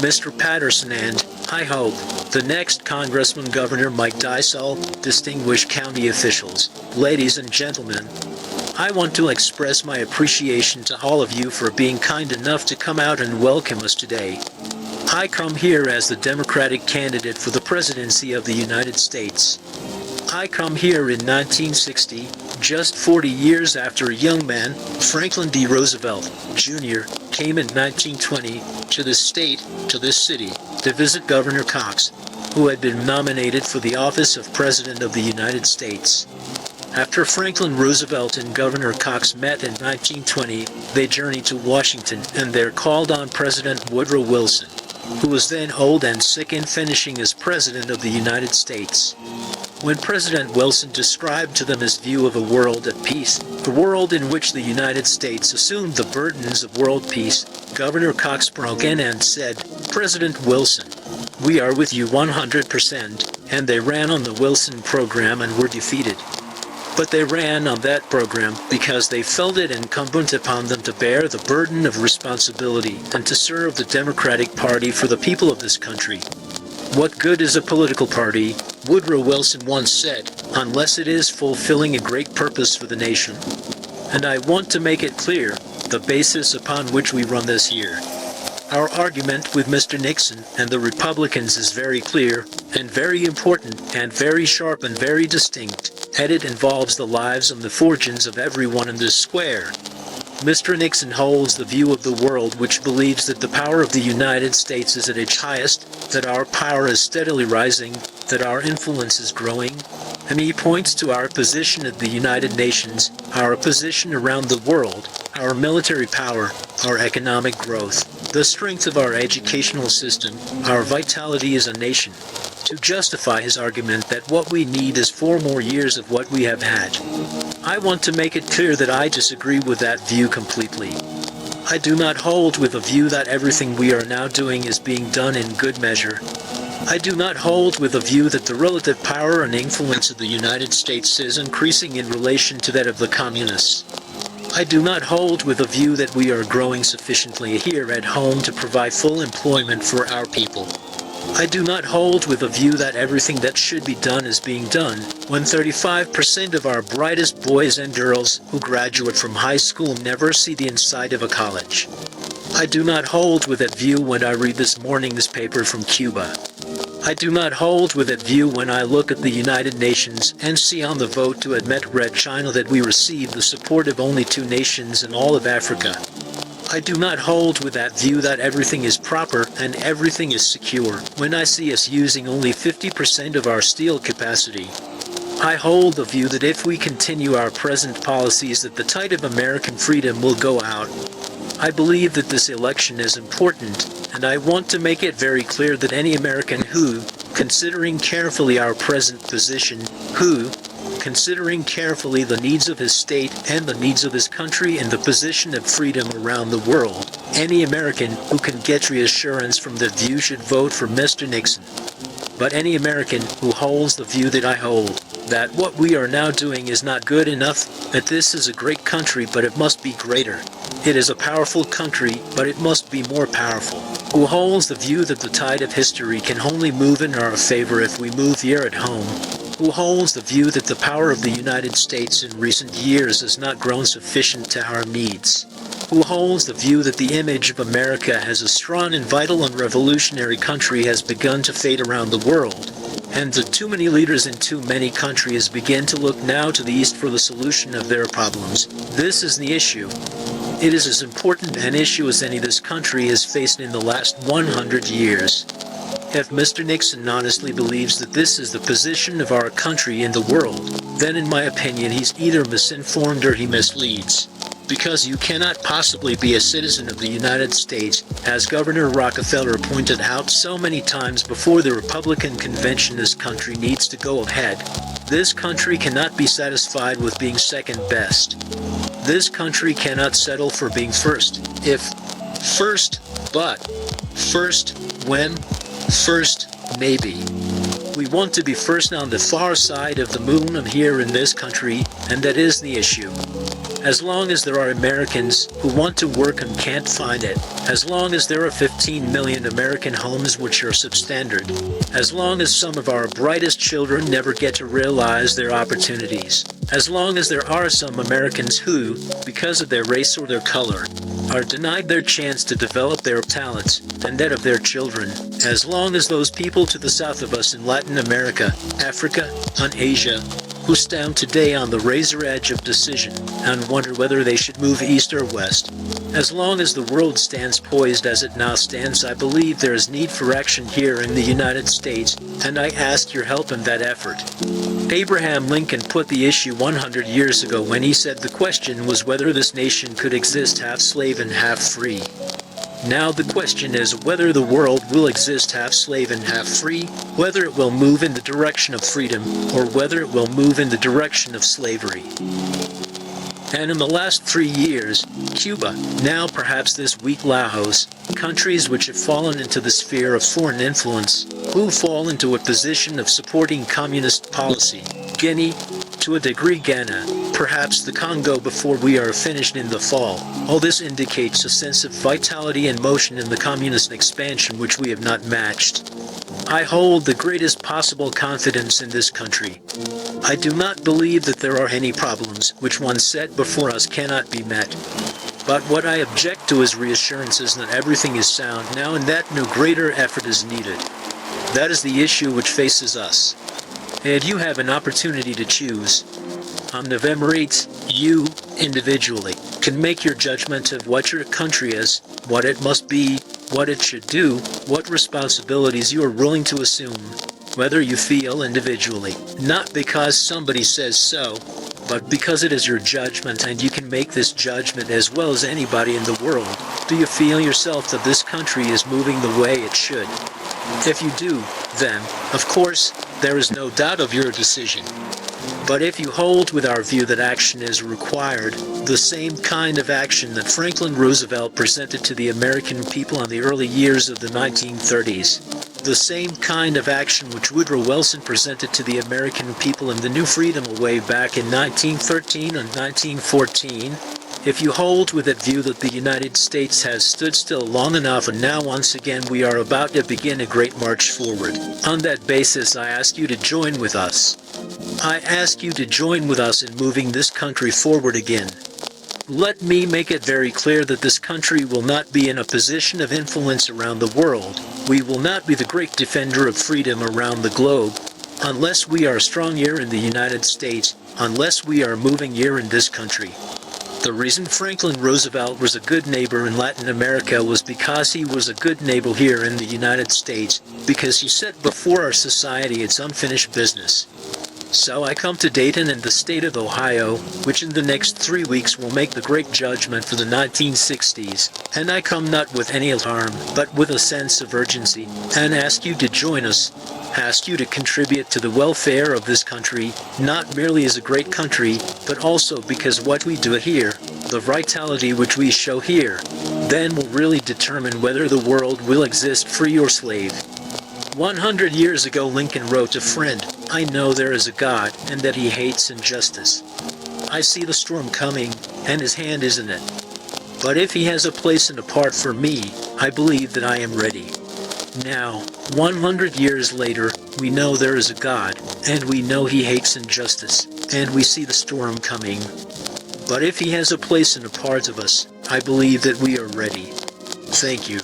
Mr. Patterson, and, I hope, the next Congressman Governor Mike Dysell, distinguished county officials, ladies and gentlemen. I want to express my appreciation to all of you for being kind enough to come out and welcome us today. I come here as the Democratic candidate for the presidency of the United States. I come here in 1960, just 40 years after a young man, Franklin D. Roosevelt, Jr., came in 1920 to this state, to this city, to visit Governor Cox, who had been nominated for the office of President of the United States. After Franklin Roosevelt and Governor Cox met in 1920, they journeyed to Washington and there called on President Woodrow Wilson, who was then old and sick and finishing as President of the United States. When President Wilson described to them his view of a world at peace, a world in which the United States assumed the burdens of world peace, Governor Cox broke in and said, "President Wilson, we are with you 100%, and they ran on the Wilson program and were defeated. But they ran on that program because they felt it incumbent upon them to bear the burden of responsibility and to serve the Democratic Party for the people of this country. What good is a political party," Woodrow Wilson once said, "unless it is fulfilling a great purpose for the nation?" And I want to make it clear, the basis upon which we run this here. Our argument with Mr. Nixon and the Republicans is very clear, and very important, and very sharp and very distinct, and it involves the lives and the fortunes of everyone in this square. Mr. Nixon holds the view of the world which believes that the power of the United States is at its highest, that our power is steadily rising, that our influence is growing, and he points to our position at the United Nations, our position around the world, our military power, our economic growth, the strength of our educational system, our vitality as a nation, to justify his argument that what we need is 4 more years of what we have had. I want to make it clear that I disagree with that view completely. I do not hold with the view that everything we are now doing is being done in good measure. I do not hold with the view that the relative power and influence of the United States is increasing in relation to that of the communists. I do not hold with the view that we are growing sufficiently here at home to provide full employment for our people. I do not hold with the view that everything that should be done is being done, when 35% of our brightest boys and girls who graduate from high school never see the inside of a college. I do not hold with that view when I read this morning's paper from Cuba. I do not hold with that view when I look at the United Nations and see on the vote to admit Red China that we receive the support of only 2 nations in all of Africa. I do not hold with that view that everything is proper and everything is secure when I see us using only 50% of our steel capacity. I hold the view that if we continue our present policies that the tide of American freedom will go out. I believe that this election is important, and I want to make it very clear that any American who, considering carefully our present position, who, considering carefully the needs of his state and the needs of his country and the position of freedom around the world, any American who can get reassurance from that view should vote for Mr. Nixon. But any American who holds the view that I hold, that what we are now doing is not good enough, that this is a great country but it must be greater. It is a powerful country, but it must be more powerful. Who holds the view that the tide of history can only move in our favor if we move here at home. Who holds the view that the power of the United States in recent years has not grown sufficient to our needs. Who holds the view that the image of America as a strong and vital and revolutionary country has begun to fade around the world, and that too many leaders in too many countries begin to look now to the East for the solution of their problems. This is the issue. It is as important an issue as any this country has faced in the last 100 years. If Mr. Nixon honestly believes that this is the position of our country in the world, then in my opinion he's either misinformed or he misleads. Because you cannot possibly be a citizen of the United States, as Governor Rockefeller pointed out so many times before the Republican convention. This country needs to go ahead. This country cannot be satisfied with being second best. This country cannot settle for being first. If first, but first, when, first, maybe. We want to be first on the far side of the moon and here in this country, and that is the issue. As long as there are Americans who want to work and can't find it, as long as there are 15 million American homes which are substandard, as long as some of our brightest children never get to realize their opportunities, as long as there are some Americans who, because of their race or their color, are denied their chance to develop their talents and that of their children, as long as those people to the south of us in Latin America, Africa, and Asia, who stand today on the razor edge of decision and wonder whether they should move east or west. As long as the world stands poised as it now stands, I believe there is need for action here in the United States, and I ask your help in that effort. Abraham Lincoln put the issue 100 years ago when he said the question was whether this nation could exist half slave and half free. Now the question is whether the world will exist half slave and half free, whether it will move in the direction of freedom, or whether it will move in the direction of slavery. And in the last 3 years, Cuba, now perhaps this week Laos, countries which have fallen into the sphere of foreign influence, who fall into a position of supporting communist policy, Guinea, to a degree Ghana, perhaps the Congo before we are finished in the fall. All this indicates a sense of vitality and motion in the communist expansion which we have not matched. I hold the greatest possible confidence in this country. I do not believe that there are any problems which once set before us cannot be met. But what I object to is reassurances that everything is sound now and that no greater effort is needed. That is the issue which faces us. And you have an opportunity to choose. On November 8th, you, individually, can make your judgment of what your country is, what it must be, what it should do, what responsibilities you are willing to assume, whether you feel individually, not because somebody says so, but because it is your judgment and you can make this judgment as well as anybody in the world. Do you feel yourself that this country is moving the way it should? If you do, then, of course, there is no doubt of your decision. But if you hold with our view that action is required, the same kind of action that Franklin Roosevelt presented to the American people in the early years of the 1930s, the same kind of action which Woodrow Wilson presented to the American people in the New Freedom way back in 1913 and 1914, if you hold with that view that the United States has stood still long enough and now once again we are about to begin a great march forward, on that basis I ask you to join with us. I ask you to join with us in moving this country forward again. Let me make it very clear that this country will not be in a position of influence around the world. We will not be the great defender of freedom around the globe, unless we are strong here in the United States, unless we are moving here in this country. The reason Franklin Roosevelt was a good neighbor in Latin America was because he was a good neighbor here in the United States, because he set before our society its unfinished business. So I come to Dayton in the state of Ohio, which in the next 3 weeks will make the great judgment for the 1960s, and I come not with any alarm, but with a sense of urgency, and ask you to join us, ask you to contribute to the welfare of this country, not merely as a great country, but also because what we do here, the vitality which we show here, then will really determine whether the world will exist free or slave. 100 years ago Lincoln wrote to a friend, "I know there is a God, and that he hates injustice. I see the storm coming, and his hand is in it. But if he has a place and a part for me, I believe that I am ready." Now, 100 years later, we know there is a God, and we know he hates injustice, and we see the storm coming. But if he has a place and a part of us, I believe that we are ready. Thank you.